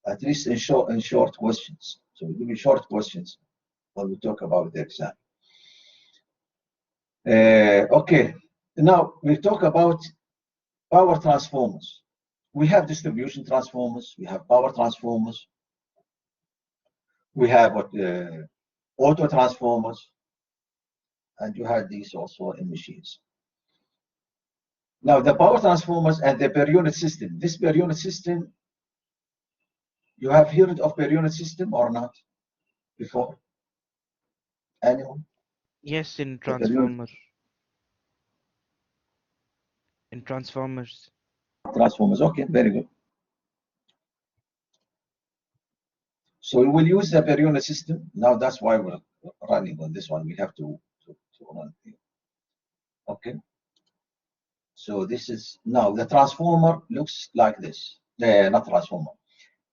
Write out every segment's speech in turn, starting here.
at least in short questions. So we'll give you short questions when we talk about the exam. Okay, now we talk about power transformers. We have distribution transformers, we have power transformers, we have auto transformers, and you have these also in machines. Now the power transformers and the per unit system. This per unit system, you have heard of per unit system or not before? Anyone? Yes, in transformer. In transformers. Transformers, okay, very good. So we will use the per unit system. Now that's why we're running on this one. We have to run here. Okay. So this is now the transformer looks like this. Not transformer.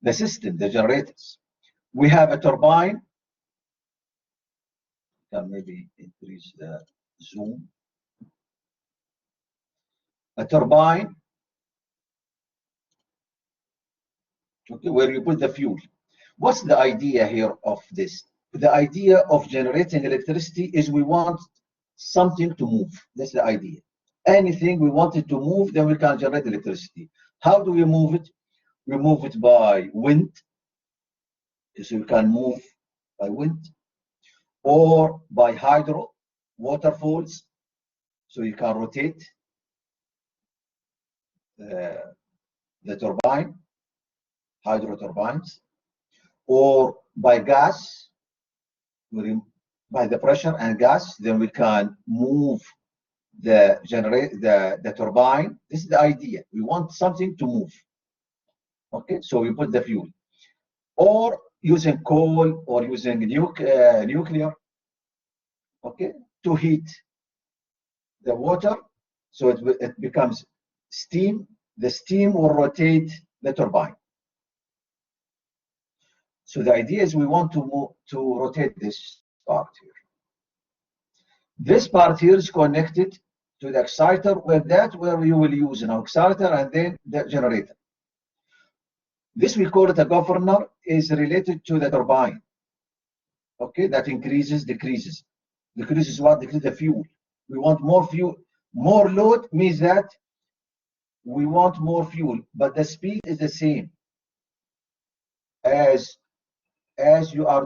The system, the generators. We have a turbine. Can maybe increase the zoom. A turbine. Okay, where you put the fuel. What's the idea here of this? The idea of generating electricity is we want something to move. That's the idea. Anything we want it to move, then we can generate electricity. How do we move it? We move it by wind, so we can move by wind, or by hydro, waterfalls, so you can rotate the turbine, hydro turbines, or by gas, by the pressure and gas, then we can move the turbine. This is the idea. We want something to move. Okay, so we put the fuel, or using coal or using nuclear, okay, to heat the water, so it becomes steam. The steam will rotate the turbine. So the idea is we want to rotate this part here. This part here is connected to the exciter, where you will use an exciter and then the generator. This we call it a governor, is related to the turbine. Okay, that increases, decreases. Decreases what? Decreases the fuel. We want more fuel. More load means that we want more fuel, but the speed is the same as you are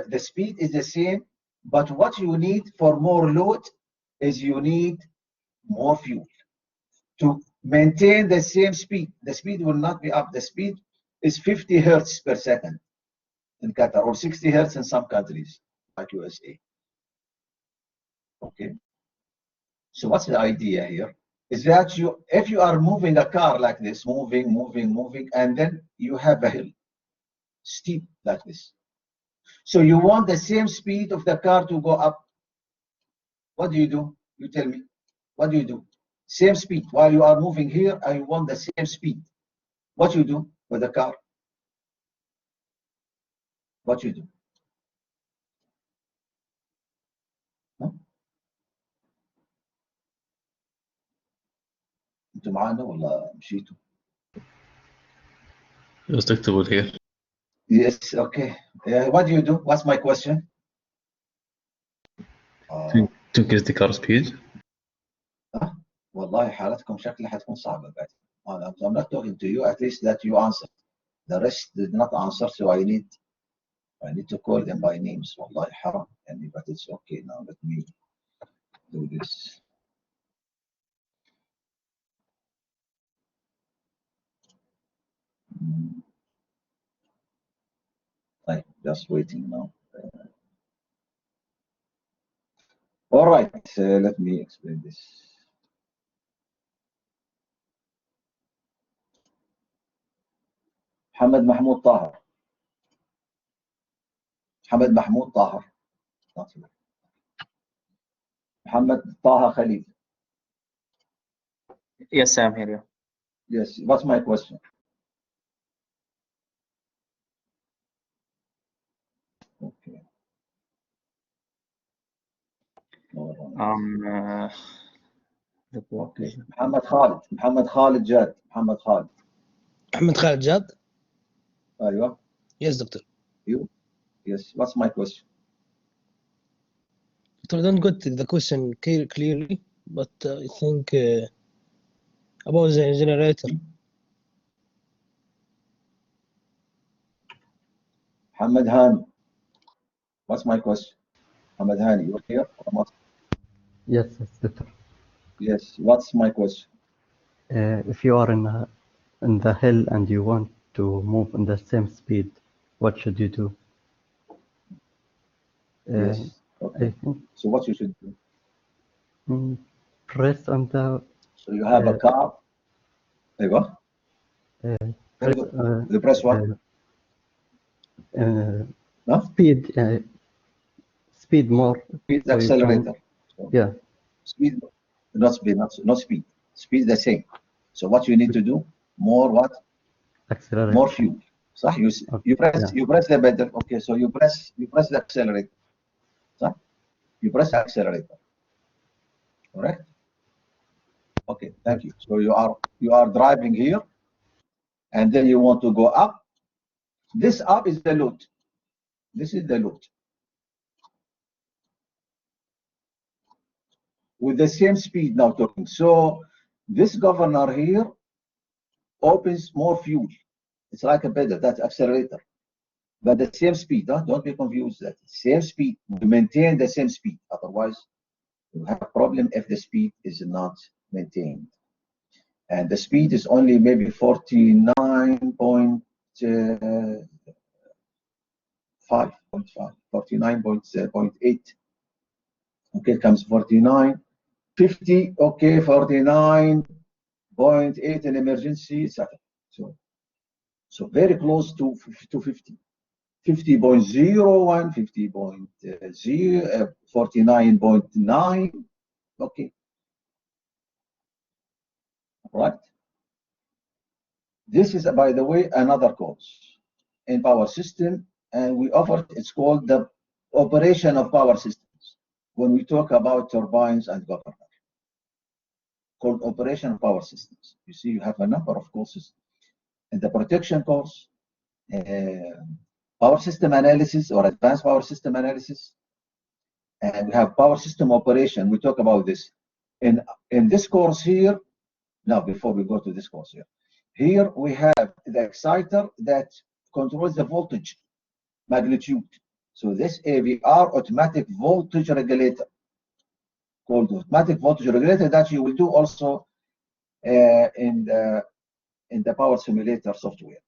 the speed is the same, but what you need for more load is you need more fuel to maintain the same speed. The speed will not be up. The speed is 50 hertz per second in Qatar, or 60 hertz in some countries like USA. Okay, so what's the idea here is that if you are moving a car like this, moving, and then you have a hill, steep like this, so you want the same speed of the car to go up. What do? You tell me. What do? Same speed. While you are moving here, I want the same speed. What you do with the car? What you do? Huh? انتوا معانا ولا مشيتوا؟ Just active here. Yes, okay. What do you do? What's my question? To increase the car speed. والله حالتكم شكلها حتكون صعبة بعد. I'm not talking to you. At least that you answered. The rest did not answer, so I need to call them by names. والله حرام. But it's okay now. Let me do this. I'm just waiting now. All right, let me explain this. محمد محمود طاهر. محمد محمود طاهر. محمد طه Khalil. Yes, I'm here. Yes, what's my question? Okay. Okay. محمد خالد جاد. محمد خالد جاد. أيوة. Yes, doctor. You? Yes. What's my question? Doctor, I don't get the question clearly, but I think about the generator. Hamad Hani. What's my question? Hamad Hani, you're here or not? Yes, doctor. Yes. What's my question? If you are in the hill and you want to move in the same speed, what should you do? Yes. I Okay. think So what you should do? press on the So you have a car. أيوة. Very press, good. You press what? No? speed more. Speed so you accelerator. can, yeah. Speed, not speed, not speed. Speed the same. So what you need to do? More what? Accelerate. More fuel. صح? Okay, You press yeah. you press the pedal. Okay, so you press the accelerator. صح? You press the accelerator. Correct? Okay, thank you. So you are driving here, and then you want to go up. This up is the load. This is the load. With the same speed now talking. So this governor here opens more fuel. It's like a pedal, that's accelerator. But the same speed, huh? Don't be confused. That same speed, we maintain the same speed. Otherwise, you have a problem if the speed is not maintained. And the speed is only maybe 49.5, 49.8. Okay, it comes 49, 50, okay, 49.8 in emergency, etc. So very close to 50. 50.01, 50.0, 49.9. Okay. Right. This is, by the way, another course in power system, and we offer, it's called the operation of power systems. When we talk about turbines and governor, called operation of power systems. You see, you have a number of courses. In the protection course, power system analysis or advanced power system analysis, and we have power system operation. We talk about this in this course here. Now, before we go to this course here we have the exciter that controls the voltage magnitude. So this AVR, automatic voltage regulator, called automatic voltage regulator, that you will do also in the power simulator software.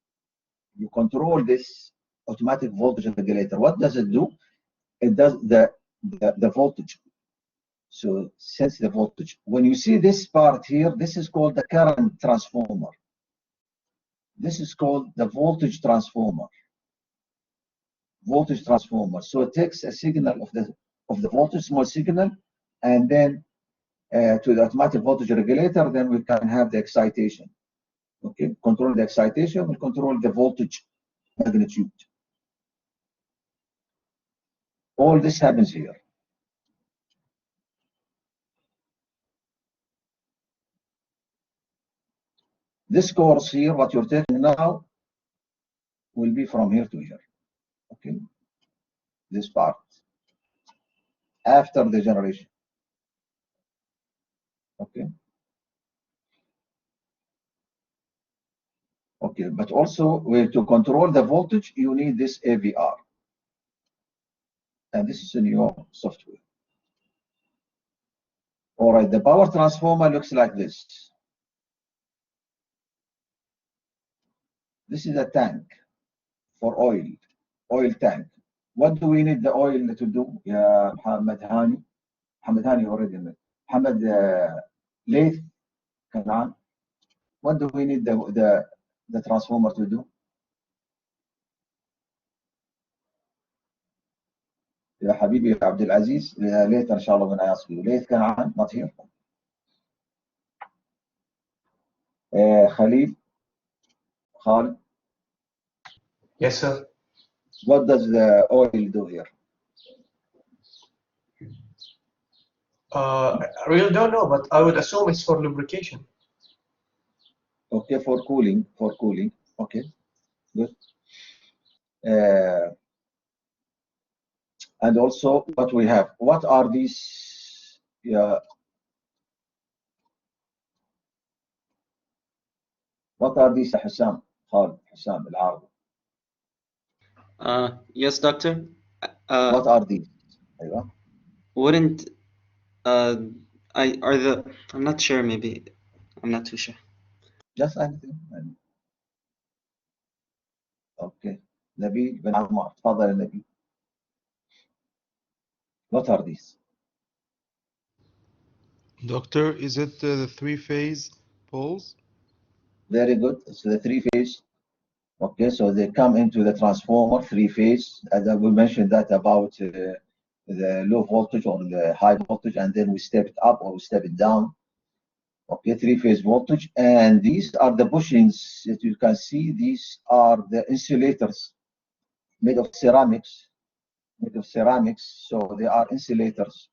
You control this automatic voltage regulator. What does it do? It does the voltage. So sense the voltage. When you see this part here, this is called the current transformer. This is called the voltage transformer. Voltage transformer. So it takes a signal of the voltage, small signal, and then to the automatic voltage regulator. Then we can have the excitation. Okay, control the excitation. We control the voltage magnitude. All this happens here. This course here, what you're taking now, will be from here to here. Okay, this part after the generation. Okay. Okay, but also to control the voltage, you need this AVR. And this is in your software. All right, the power transformer looks like this. This is a tank for oil tank. What do we need the oil to do? Yeah, Muhammad Hani already met. Muhammad Laith, Kanan. What do we need the transformer to do? يا حبيبي عبد العزيز, later إن شاء الله when I ask you. Laith Kanan, not here. Khalid. Yes, sir. What does the oil do here? I really don't know, but I would assume it's for lubrication. Okay, for cooling. Okay, good. And also what we have, what are these? What are these يا حسام؟ خالد حسام العربي. Yes, doctor. What are these? أيوة. Wouldn't I'm not sure, maybe. I'm not too sure. Just anything. Okay. نبيل بن عمار. تفضل يا نبيل. What are these? Doctor, is it the three-phase poles? Very good. It's the three-phase. Okay, so they come into the transformer three-phase, and we mentioned that about the low voltage or the high voltage, and then we step it up or we step it down. Okay, three-phase voltage, and these are the bushings that you can see. These are the insulators made of ceramics, so they are insulators.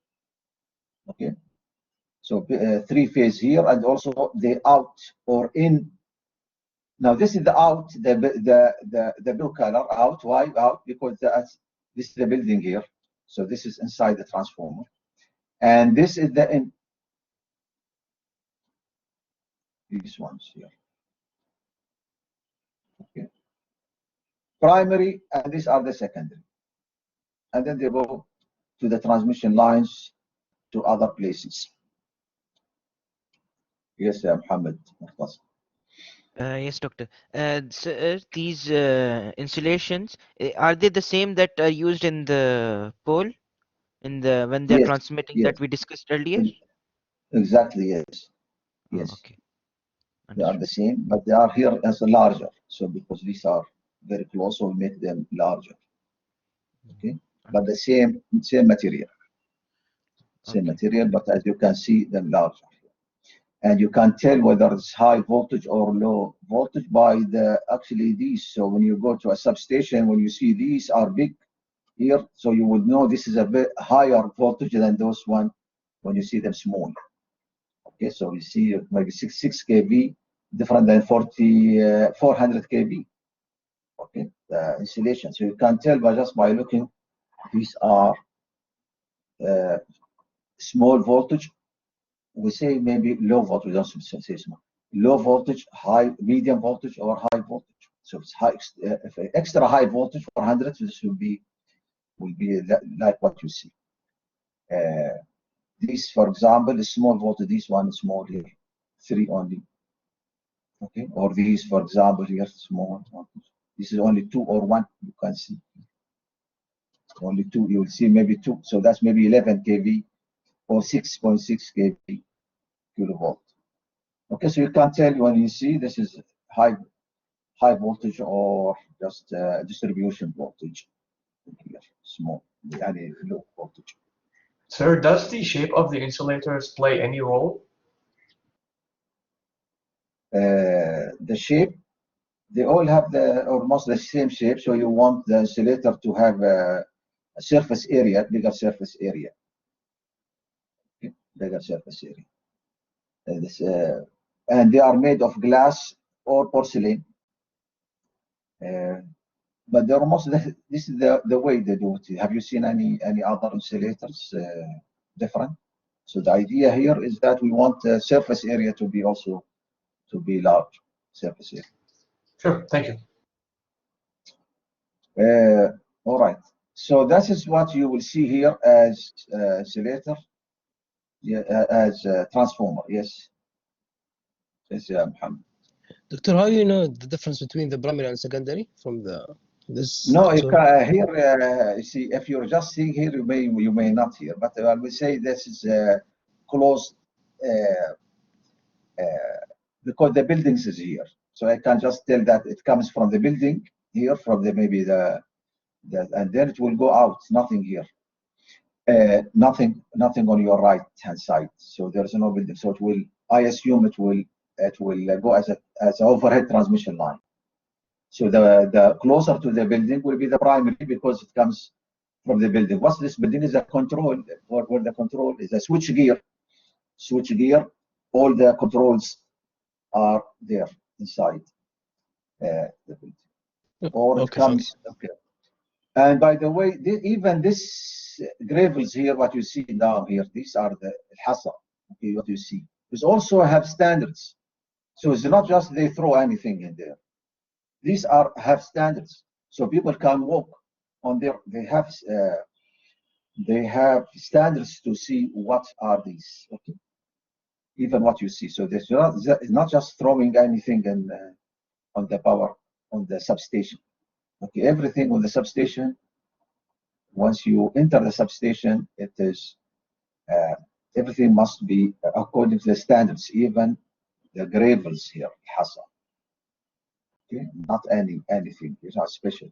Okay, so three-phase here, and also the out or in. Now this is the out, the blue color out. Why out? Because this is the building here. So this is inside the transformer, and this is the in. These ones here. Okay. Primary, and these are the secondary, and then they go to the transmission lines to other places. Yes, Muhammad. Yes, doctor. These insulations, are they the same that are used in the pole, when they're Yes, transmitting, yes, that we discussed earlier? exactly. Yes, Oh, yes, okay. they are the Understood. same, but they are here as a larger. So because these are very close, so we make them larger. Okay, but the same material. Same Okay. material, but as you can see, them larger. And you can tell whether it's high voltage or low voltage by actually these. So when you go to a substation, when you see these are big here, so you would know this is a bit higher voltage than those one when you see them small. Okay, so you see maybe 6 kV different than 400 kV. Okay, the insulation. So you can tell just by looking, these are small voltage. We say maybe low voltage, don't say small. Low voltage, high, medium voltage, or high voltage. So it's high, if extra high voltage 400, this will be like what you see. This, for example, is small voltage. This one is small here, 3 only. Okay, or these, for example, here small voltage. This is only 2 or 1. You can see only 2. You will see maybe 2. So that's maybe 11 kV or 6.6 kV kilovolt. Okay, so you can tell when you see this is high voltage or just distribution voltage. Here, small, and low voltage. Sir, does the shape of the insulators play any role? The shape, they all have almost the same shape. So you want the insulator to have a surface area, bigger surface area. Okay, bigger surface area. And they are made of glass or porcelain. But they're almost this is the way they do it. Have you seen any other insulators different? So the idea here is that we want the surface area to be also to be large surface area. Sure, thank you. All right. So that is what you will see here as insulator, as transformer. Yes. Yes, Muhammad. Doctor, how you know the difference between the primary and secondary from this? No, you So, can here. You see, if you're just seeing here, you may not hear. But I will say this is closed because the buildings is here. So I can just tell that it comes from the building here, from maybe the and then it will go out. Nothing here. Nothing on your right hand side. So there is no building. So it will. I assume it will go as an overhead transmission line. So the closer to the building will be the primary because it comes from the building. What's this building is a control, where the control is a switch gear. All the controls are there inside the building. Or it okay, comes. thanks. Okay. And by the way, even this gravels here, what you see down here, these are the hasa. Okay, what you see. These also have standards. So it's not just they throw anything in there. These have standards. So people can walk on there. They have standards to see what are these. Okay, even what you see. So there's not just throwing anything in, on the power on the substation. Okay, everything on the substation. Once you enter the substation, it is everything must be according to the standards, even the gravels here, hasa. Okay, not anything. These are special.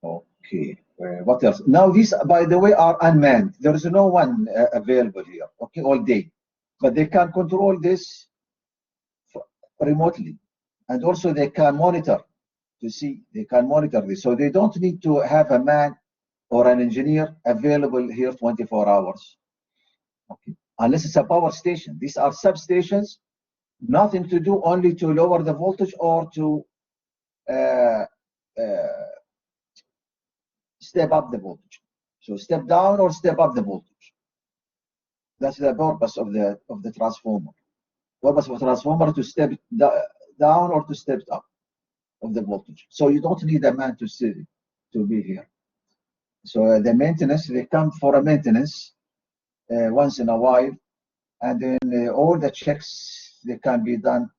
Okay, what else? Now these, by the way, are unmanned. There is no one available here. Okay, all day, but they can control this remotely, and also they can monitor to see. They can monitor this, so they don't need to have a man or an engineer available here 24 hours. Okay, unless it's a power station. These are substations. Nothing to do, only to lower the voltage or to step up the voltage. So step down or step up the voltage. That's the purpose of the transformer. Purpose of a transformer to step down or to step up of the voltage. So you don't need a man to be here. So the maintenance, they come for a maintenance once in a while, and then all the checks, they can be done,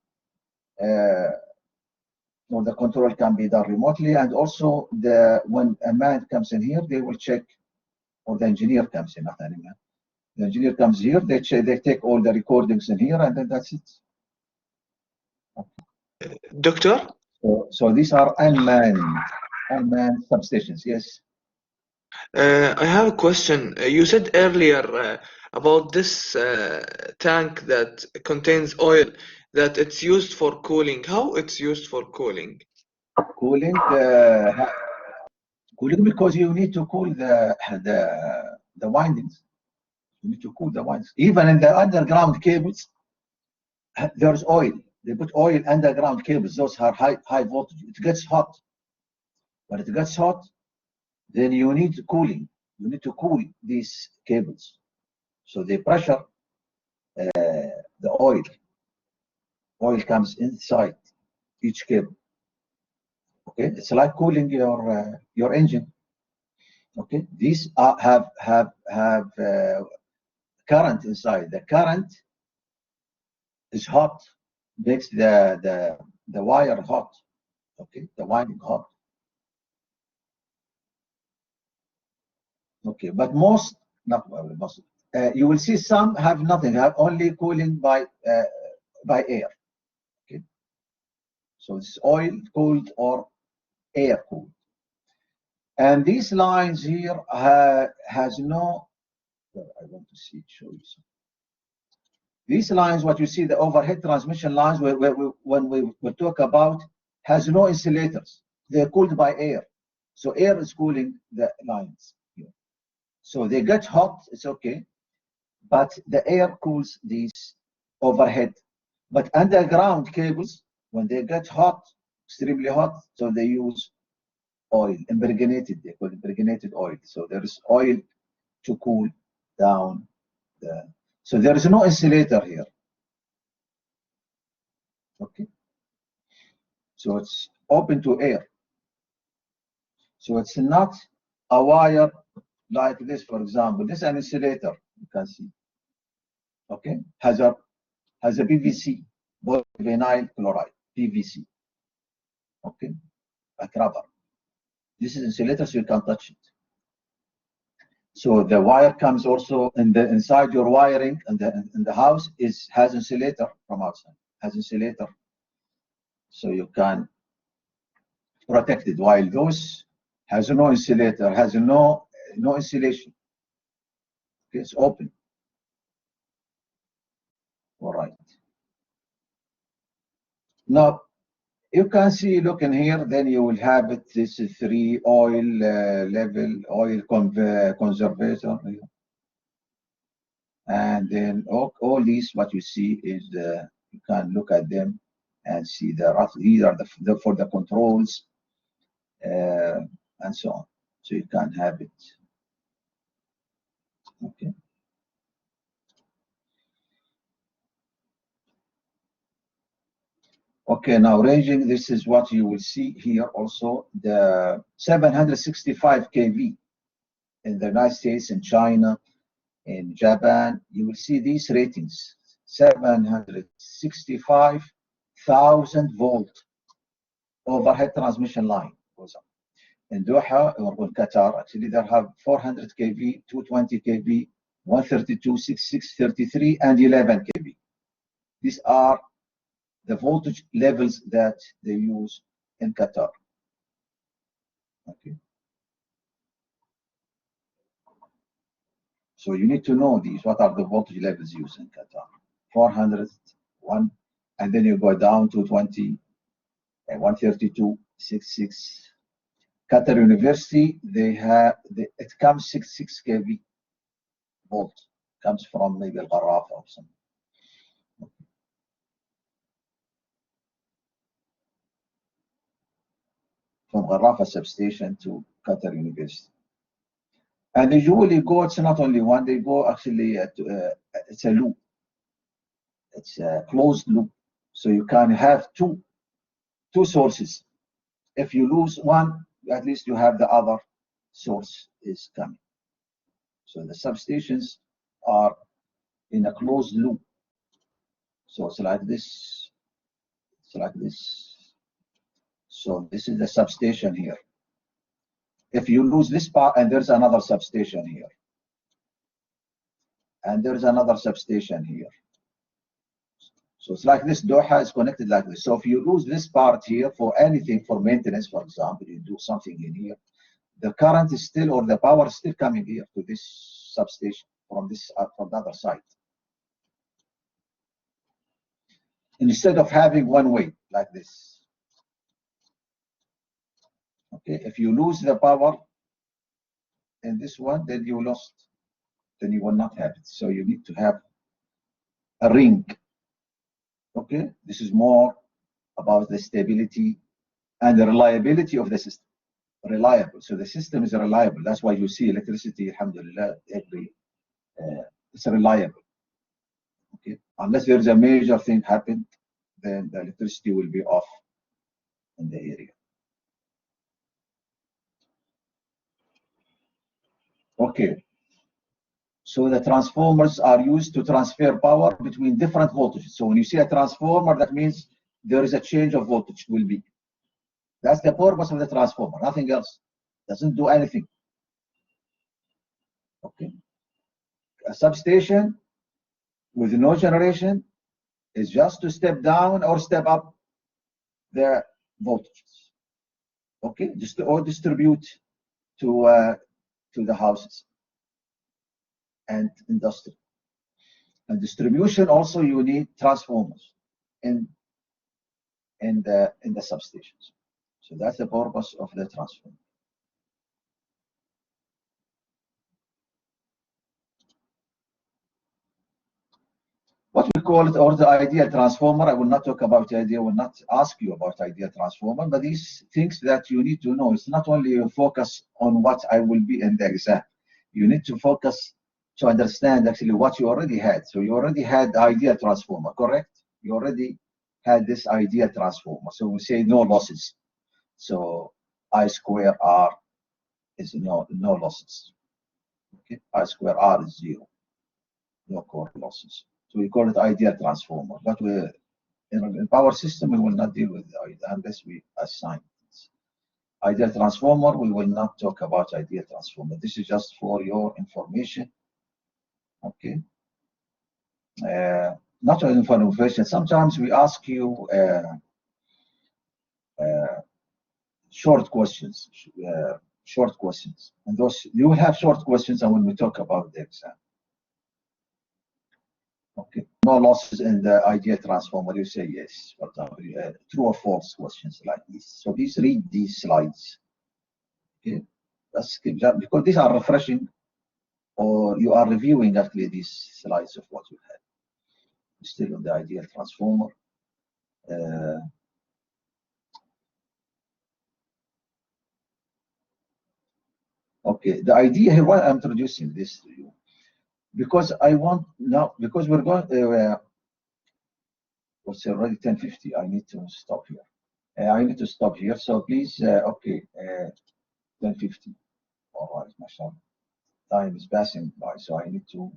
or the control can be done remotely, and also when a man comes in here, they will check, or the engineer comes in, not any man. The engineer comes here, they take all the recordings in here, and then that's it. Doctor? So these are unmanned substations, yes. I have a question. You said earlier about this tank that contains oil, that it's used for cooling. How it's used for cooling? Cooling, cooling because you need to cool the windings. You need to cool the windings. Even in the underground cables, there's oil. They put oil underground cables. Those are high voltage. It gets hot. When it gets hot, then you need cooling. You need to cool these cables. So they pressure the oil. Oil comes inside each cable. Okay, it's like cooling your engine. Okay, these have current inside. The current is hot, makes the wire hot. Okay, the winding hot. Okay, but most, not most, you will see some have nothing, have only cooling by air. Okay, so it's oil cooled or air cooled. And these lines here has no. I want to show you some. These lines, what you see, the overhead transmission lines, when we talk about, has no insulators. They're cooled by air. So air is cooling the lines here. So they get hot, it's okay, but the air cools these overhead. But underground cables, when they get hot, extremely hot, so they use oil, impregnated, they call it impregnated oil. So there is oil to cool down so there is no insulator here. Okay, so it's open to air. So it's not a wire like this, for example. This is an insulator, you can see. Okay, has a PVC, polyvinyl chloride, PVC. Okay, like rubber. This is insulator, so you can't touch it. So the wire comes also inside your wiring, and in the house has insulator from outside. Has insulator, so you can protect it. While those has no insulator, has no insulation. Okay, it's open. All right. Now you can see, look in here, then you will have it. This is 3 oil level, oil conservator, and then all these, what you see is you can look at them, and see the rough. These are for the controls and so on. So you can have it. Okay. Okay, now ranging, this is what you will see here also, the 765 kV in the United States, in China, in Japan. You will see these ratings, 765,000 volt overhead transmission line goes up. In Doha or in Qatar, actually they have 400 kV, 220 kV, 132, 66, 33, and 11 kV. These are the voltage levels that they use in Qatar. Okay. So you need to know these. What are the voltage levels used in Qatar? 400, 1, and then you go down to 20, 132, 66. Qatar University, they have it comes 66 kV volt, comes from maybe Al Gharafa or something. From Gharafa substation to Qatar University. And they usually go, it's not only one, they go actually, it's a loop. It's a closed loop. So you can have two sources. If you lose one, at least you have the other source is coming. So the substations are in a closed loop. So it's like this. It's like this. So this is the substation here. If you lose this part, and there's another substation here. And there's another substation here. So it's like this. Doha is connected like this. So if you lose this part here for anything, for maintenance, for example, you do something in here, the current is still, or the power is still coming here to this substation from this from the other side. Instead of having one way like this. Okay, if you lose the power in this one, then you lost. Then you will not have it. So you need to have a ring. Okay, this is more about the stability and the reliability of the system. Reliable. So the system is reliable. That's why you see electricity, alhamdulillah, it's reliable. Okay, unless there is a major thing happened, then the electricity will be off in the area. Okay. So the transformers are used to transfer power between different voltages. So when you see a transformer, that means there is a change of voltage will be. That's the purpose of the transformer, nothing else. Doesn't do anything. Okay. A substation with no generation is just to step down or step up the voltages. Okay, just or distribute to the houses and industry. And distribution also you need transformers in the substations. So that's the purpose of the transformer. What we call it, or the ideal transformer. I will not talk about the idea, I will not ask you about ideal transformer, but these things that you need to know. It's not only you focus on what I will be in the exam. You need to focus to understand actually what you already had. So you already had ideal transformer, correct? You already had this ideal transformer. So we say no losses. So I square R is no losses. Okay, I square R is 0. No core losses. So we call it ideal transformer. But we in power system we will not deal with it unless we assign it. Ideal transformer, we will not talk about ideal transformer. This is just for your information. Okay. Not only for information. Sometimes we ask you short questions. And those you will have short questions, and when we talk about the exam. Okay, no losses in the ideal transformer. You say yes, for example, true or false questions like this. So please read these slides. Okay, because these are refreshing, or you are reviewing actually these slides of what you had. Still on the ideal transformer. Okay, the idea here, why I'm introducing this to you, because I want now, because we're going, it's already 10:50. I need to stop here. I need to stop here. So please, okay, 10:50. All right, mashallah. Time is passing by, so I need to